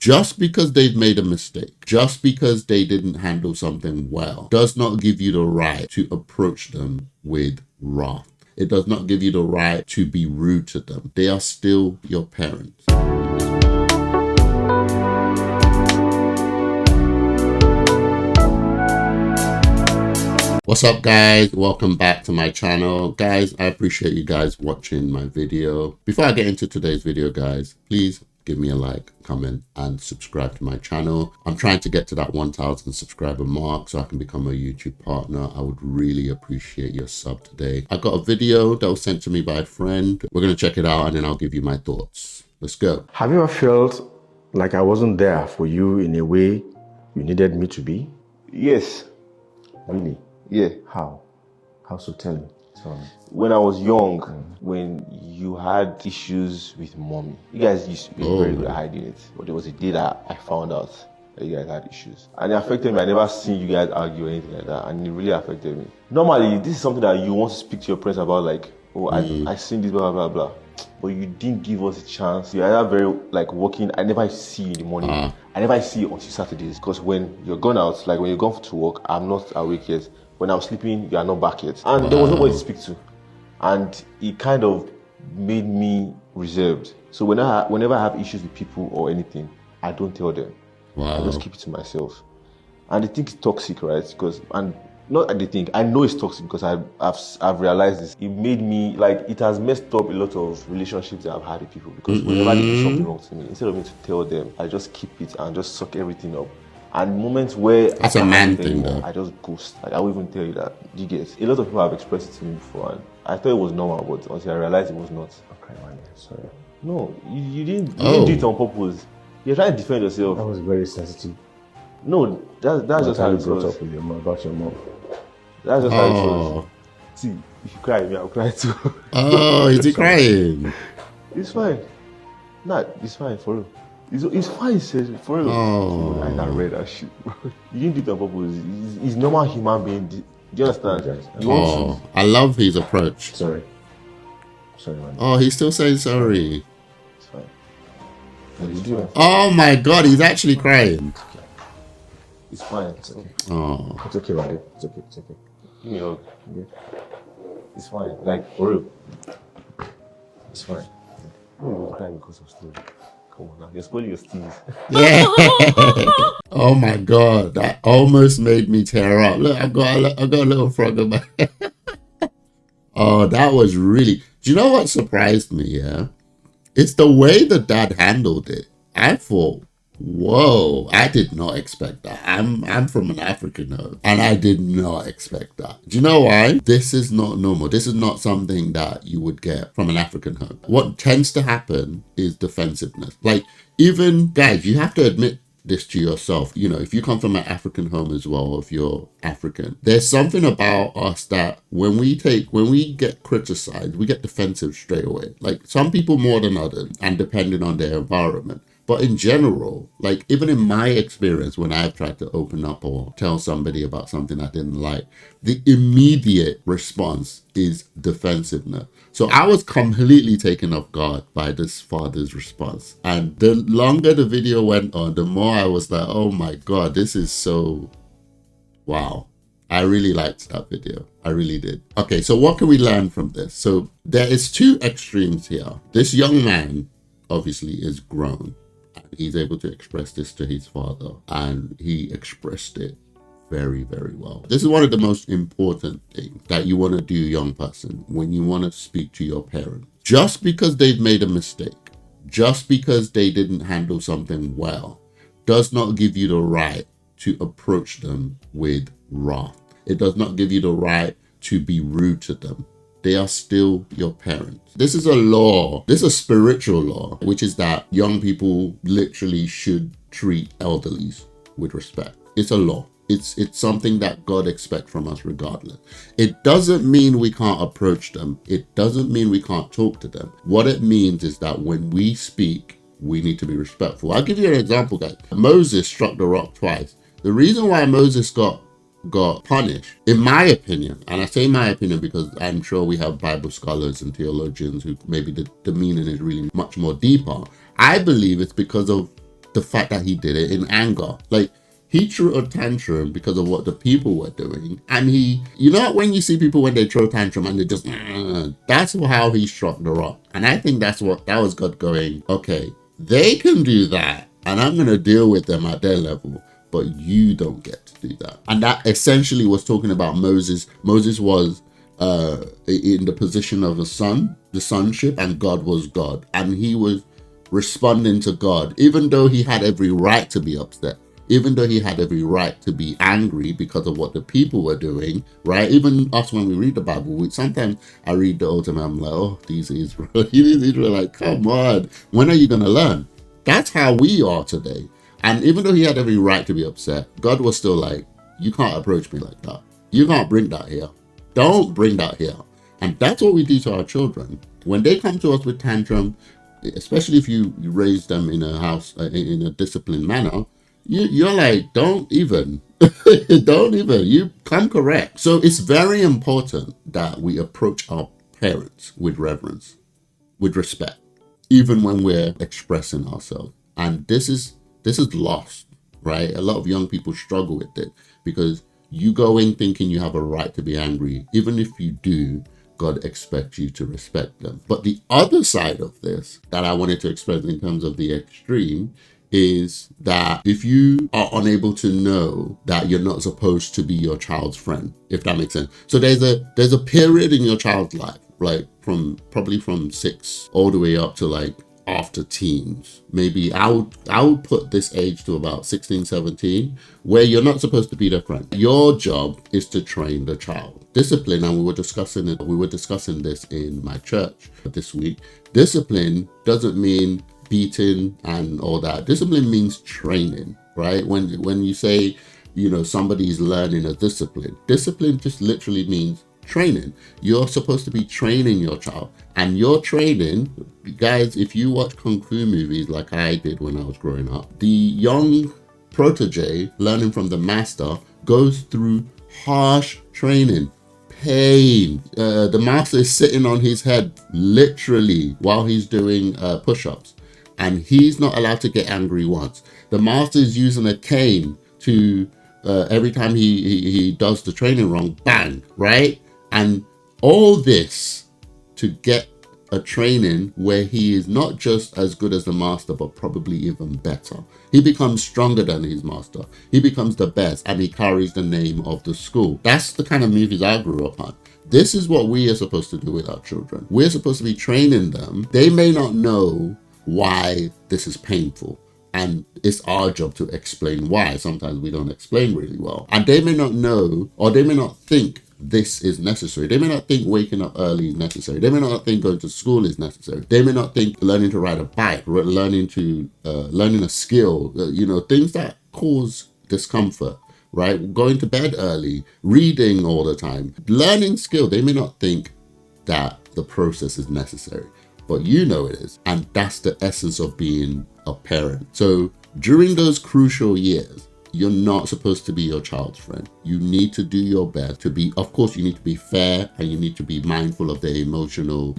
Just because they've made a mistake, just because they didn't handle something well, does not give you the right to approach them with wrath. It does not give you the right to be rude to them. They are still your parents. What's up, guys? Welcome back to my channel. Guys, I appreciate you guys watching my video. Before I get into today's video, guys, please give me a like, comment, and subscribe to my channel. I'm trying to get to that 1,000 subscriber mark so I can become a YouTube partner. I would really appreciate your sub today. I got a video that was sent to me by a friend. We're going to check it out and then I'll give you my thoughts. Let's go. Have you ever felt like I wasn't there for you in a way you needed me to be? Yes. Really? Yeah. How? How so? Tell me. When I was young, when you had issues with mommy, you guys used to be very good at hiding it. But there was a day that I found out that you guys had issues. And it affected me. I never seen you guys argue or anything like that. And it really affected me. Normally, this is something that you want to speak to your parents about, like, oh, I seen this, blah, blah, blah. But you didn't give us a chance. You are very, like, working. I never see you in the morning. I never see you on Saturdays. Because when you're gone out, like when you're gone to work, I'm not awake yet. When I'm sleeping, you are not back yet. And there was nobody to speak to. And it kind of made me reserved. So whenever I have issues with people or anything, I don't tell them. I just keep it to myself. And they think it's toxic, right? Because, and not that they think, I know it's toxic because I've realized this. It made me, like, it has messed up a lot of relationships that I've had with people. Because whenever they do something wrong to me, instead of me to tell them, I just keep it and just suck everything up. And moments where that's a man thing though. I just ghost. Like, I won't even tell you that. You get. A lot of people have expressed it to me before, and I thought it was normal, but until I realized it was not. Okay, man. Sorry. No, you didn't do it on purpose. You're trying to defend yourself. That was very sensitive. No, that's just how it brought was. Up with your mom, about your mom. That's just how it was. See, if you cry, me, I'll cry too. Oh, is he crying? It's fine. Nah, it's fine for real. It's fine, for real. Oh. I read that shit. You didn't do it on purpose. He's normal human being. Do you understand? You want I love his approach. Sorry, man. Oh, he's still saying sorry. It's fine. What did you do? Oh my God, he's actually crying. It's fine. It's okay. Oh. It's okay, man. It's okay. Give me a hug. Yeah. It's fine. Like, for real. It's fine. You will cry because of story. Come on now. You're spoiling your steez. Yeah. Oh my God, that almost made me tear up. Look, I got a little frog in my head. Oh, that was really. Do you know what surprised me? Yeah, it's the way the dad handled it. I thought, whoa, I did not expect that. I'm from an African home and I did not expect that. Do you know why? This is not normal. This is not something that you would get from an African home. What tends to happen is defensiveness. Like, even guys, you have to admit this to yourself. You know, if you come from an African home as well, if you're African, there's something about us that when we get criticized, we get defensive straight away. Like, some people more than others, and depending on their environment. But in general, like, even in my experience, when I've tried to open up or tell somebody about something I didn't like, the immediate response is defensiveness. So I was completely taken off guard by this father's response. And the longer the video went on, the more I was like, oh my God, this is so, wow. I really liked that video. I really did. Okay, so what can we learn from this? So there is two extremes here. This young man obviously is grown. He's able to express this to his father, and he expressed it very, very well. This is one of the most important things that you want to do, young person, when you want to speak to your parents. Just because they've made a mistake, just because they didn't handle something well, does not give you the right to approach them with wrath. It does not give you the right to be rude to them. They are still your parents. This is a law. This is a spiritual law, which is that young people literally should treat elderlies with respect. It's a law. It's something that God expects from us regardless. It doesn't mean we can't approach them. It doesn't mean we can't talk to them. What it means is that when we speak, we need to be respectful. I'll give you an example, guys. Moses struck the rock twice. The reason why Moses got punished, in my opinion, and I say my opinion because I'm sure we have Bible scholars and theologians who maybe the meaning is really much more deeper. I believe it's because of the fact that he did it in anger. Like, he threw a tantrum because of what the people were doing. And he, you know, when you see people when they throw tantrum and they just, that's how he struck the rock. And I think that was God going, okay, they can do that and I'm going to deal with them at their level, but you don't get to do that. And that essentially was talking about Moses. Moses was in the position of the sonship, and God was God. And he was responding to God, even though he had every right to be upset, even though he had every right to be angry because of what the people were doing, right? Even us, when we read the Bible, sometimes I read the Old Testament, I'm like, oh, these Israelites, come on, when are you going to learn? That's how we are today. And even though he had every right to be upset, God was still like, you can't approach me like that. You can't bring that here. Don't bring that here. And that's what we do to our children. When they come to us with tantrum, especially if you raise them in a house, in a disciplined manner, you're like, don't even, you come correct. So it's very important that we approach our parents with reverence, with respect, even when we're expressing ourselves. And this is lost, right? A lot of young people struggle with it because you go in thinking you have a right to be angry. Even if you do, God expects you to respect them. But the other side of this that I wanted to express in terms of the extreme is that if you are unable to know that you're not supposed to be your child's friend, if that makes sense. So there's a period in your child's life, like probably from 6 all the way up to like after teens. Maybe I would put this age to about 16, 17, where you're not supposed to be their friend. Your job is to train the child. Discipline, and we were discussing this in my church this week. Discipline doesn't mean beating and all that. Discipline means training, right? When you say, somebody's learning a discipline just literally means training. You're supposed to be training your child, and your training, guys, if you watch kung fu movies like I did when I was growing up, the young protege learning from the master goes through harsh training, pain. The master is sitting on his head literally while he's doing push-ups, and he's not allowed to get angry once. The master is using a cane to every time he does the training wrong, bang, right? And all this to get a training where he is not just as good as the master, but probably even better. He becomes stronger than his master. He becomes the best, and he carries the name of the school. That's the kind of movies I grew up on. This is what we are supposed to do with our children. We're supposed to be training them. They may not know why this is painful, and it's our job to explain why. Sometimes we don't explain really well, and they may not know, or they may not think this is necessary. They may not think waking up early is necessary. They may not think going to school is necessary. They may not think learning to ride a bike, learning a skill, things that cause discomfort, right? Going to bed early, reading all the time, learning skill. They may not think that the process is necessary, but it is. And that's the essence of being a parent. So during those crucial years, you're not supposed to be your child's friend. You need to do your best to be, of course, you need to be fair, and you need to be mindful of their emotional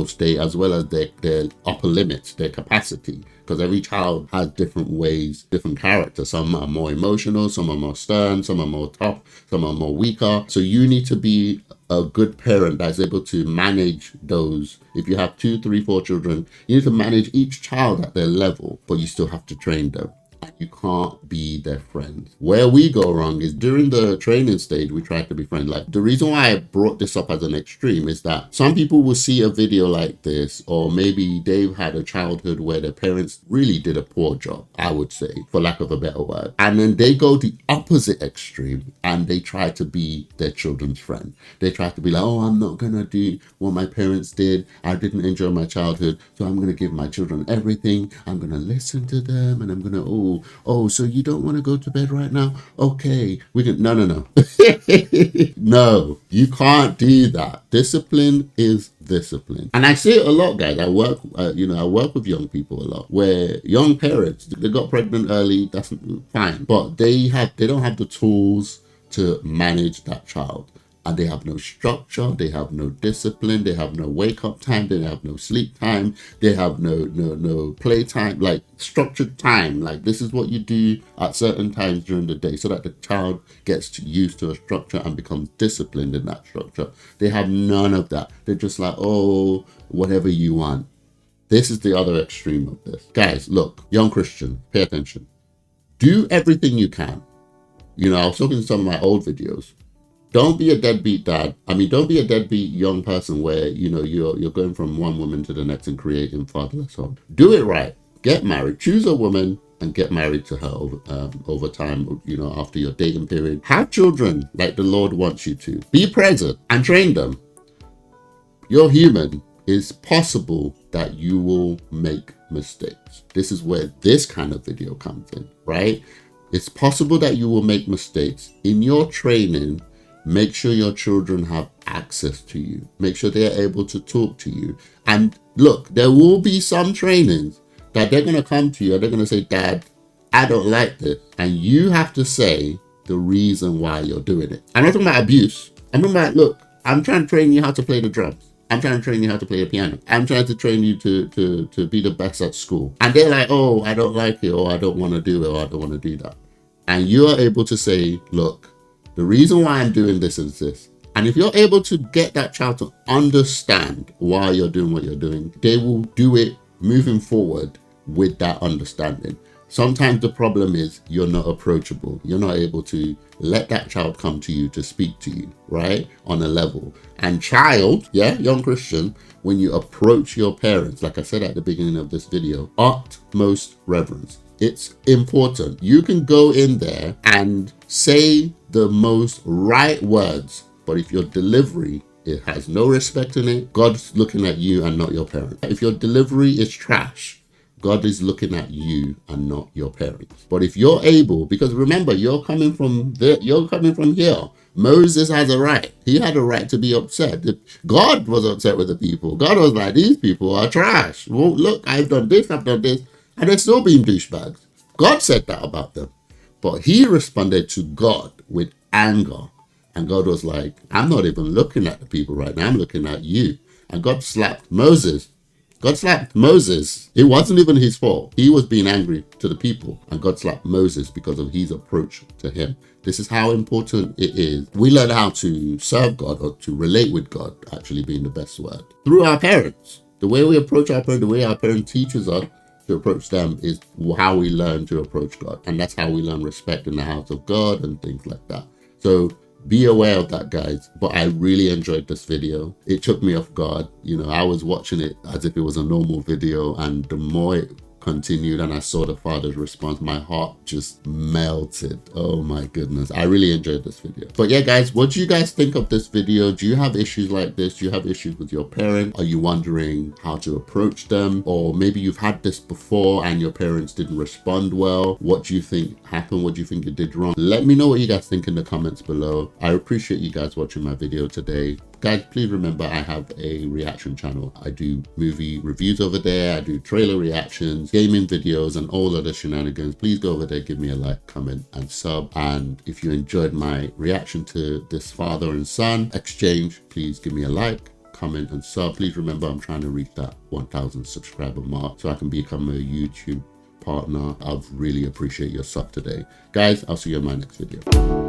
state, as well as their upper limits, their capacity. Because every child has different ways, different characters. Some are more emotional, some are more stern, some are more tough, some are more weaker. So you need to be a good parent that's able to manage those. If you have 2, 3, 4 children, you need to manage each child at their level, but you still have to train them. You can't be their friend. Where we go wrong is during the training stage, we try to be friends. Like, the reason why I brought this up as an extreme is that some people will see a video like this, or maybe they've had a childhood where their parents really did a poor job, I would say, for lack of a better word. And then they go the opposite extreme and they try to be their children's friend. They try to be like, oh, I'm not going to do what my parents did. I didn't enjoy my childhood, so I'm going to give my children everything. I'm going to listen to them, and I'm going to, oh, so you don't want to go to bed right now? Okay, we can. No. No, you can't do that. Discipline is discipline. And I see it a lot, guys. I work with young people a lot, where young parents, they got pregnant early, that's fine, but they don't have the tools to manage that child. and they have no structure, they have no discipline, they have no wake up time, they have no sleep time, they have no play time, like structured time. Like this is what you do at certain times during the day so that the child gets used to a structure and becomes disciplined in that structure. They have none of that. They're just like, oh, whatever you want. This is the other extreme of this. Guys, look, young Christian, pay attention. Do everything you can. You know, I was talking to some of my old videos. Don't be a deadbeat dad. I mean, don't be a deadbeat young person where, you know, you're going from one woman to the next and creating fatherless home. Do it right. Get married. Choose a woman and get married to her over time, you know, after your dating period. Have children like the Lord wants you to. Be present and train them. You're human. It's possible that you will make mistakes. This is where this kind of video comes in, right? It's possible that you will make mistakes. In your training, make sure your children have access to you. Make sure they're able to talk to you. And look, there will be some trainings that they're going to come to you and they're going to say, Dad, I don't like this. And you have to say the reason why you're doing it. I'm not talking about abuse. I'm talking about, look, I'm trying to train you how to play the drums. I'm trying to train you how to play the piano. I'm trying to train you to be the best at school. And they're like, oh, I don't like it, or I don't want to do it, or I don't want to do that. And you are able to say, look, the reason why I'm doing this is this. And if you're able to get that child to understand why you're doing what you're doing, they will do it moving forward with that understanding. Sometimes the problem is you're not approachable. You're not able to let that child come to you to speak to you, right? On a level. And child, yeah, young Christian, when you approach your parents, like I said at the beginning of this video, utmost reverence. It's important. You can go in there and say the most right words, but if your delivery, it has no respect in it, God's looking at you and not your parent. If your delivery is trash, God is looking at you and not your parents. But if you're able, because remember, you're coming from here. Moses has a right. He had a right to be upset. God was upset with the people. God was like, these people are trash. Well, look, I've done this, and they're still being douchebags. God said that about them. But he responded to God with anger. And God was like, I'm not even looking at the people right now. I'm looking at you. And God slapped Moses. God slapped Moses. It wasn't even his fault. He was being angry to the people. And God slapped Moses because of his approach to him. This is how important it is. We learn how to serve God, or to relate with God, actually being the best word, through our parents. The way we approach our parents, the way our parent teaches us to approach them, is how we learn to approach God. And that's how we learn respect in the house of God and things like that. So be aware of that, guys. But I really enjoyed this video. It took me off guard. You know, I was watching it as if it was a normal video, and the more it continued and I saw the father's response, my heart just melted. Oh my goodness. I really enjoyed this video. But yeah, guys, what do you guys think of this video? Do you have issues like this? Do you have issues with your parent? Are you wondering how to approach them? Or maybe you've had this before and your parents didn't respond well. What do you think happened? What do you think you did wrong? Let me know what you guys think in the comments below. I appreciate you guys watching my video today. Guys, please remember I have a reaction channel. I do movie reviews over there. I do trailer reactions, gaming videos, and all other shenanigans. Please go over there, give me a like, comment, and sub. And if you enjoyed my reaction to this father and son exchange, please give me a like, comment, and sub. Please remember I'm trying to reach that 1,000 subscriber mark so I can become a YouTube partner. I'd really appreciate your sub today. Guys, I'll see you in my next video.